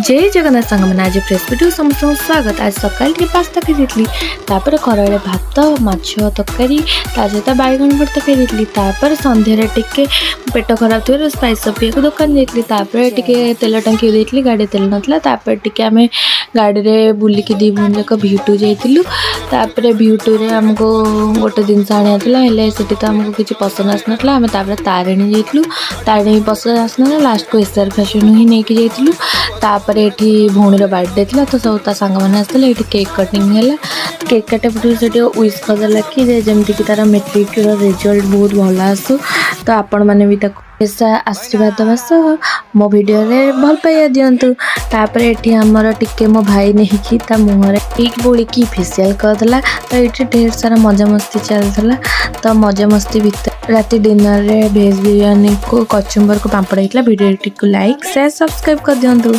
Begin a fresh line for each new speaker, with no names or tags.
जय जगन्नाथ सांग मैंने आज फ्रेश वीडियो समस्त स्वागत। आज सकाल टे पास्ता खाई तापर खरा भात माछ तरकारी सहित बैगन भर्ता खाई संध्यारे टिके पेट खराब थी स्पाइस पिया दुकान जाइए तेल टांकी देती गाड़ी तेल नाला टिके आम गाड़ी में बुलिकी दी भून जाक भ्यूटू जाइलु भ्यूटू आमको गोटे जिन आनी से तो आमको किसी पसंद आसना आम तारिणी जाइलु तारिणी पसंद आसना लास्ट को एसआर फैशन ही नहीं जाइलु तापर एठी भौणीर बर्थडे थिला तो सब ता सांग माने आसले एठी केक कटिंग हैला केक काटे पटू से विश करदेला कि जेमती कि तार मेट्रिक रिजल्ट बहुत भल आसू तो आपण माने भी ताको ऐसा आशीर्वाद देवा सह मो वीडियो रे भल पाइया दियंतु। तापर एठी हमर टिके मो भाई नहीं कि ता मुहरे एक बोली की फेशियल करदेला तो एठी ढेर सारा मजा मस्ती चलथला तो मजा मस्ती भीतर राति डिनर रे वेज बिरयानी को कचुम्बर को पापड़ हितला। वीडियो को लाइक शेयर सब्सक्राइब कर दियंतु।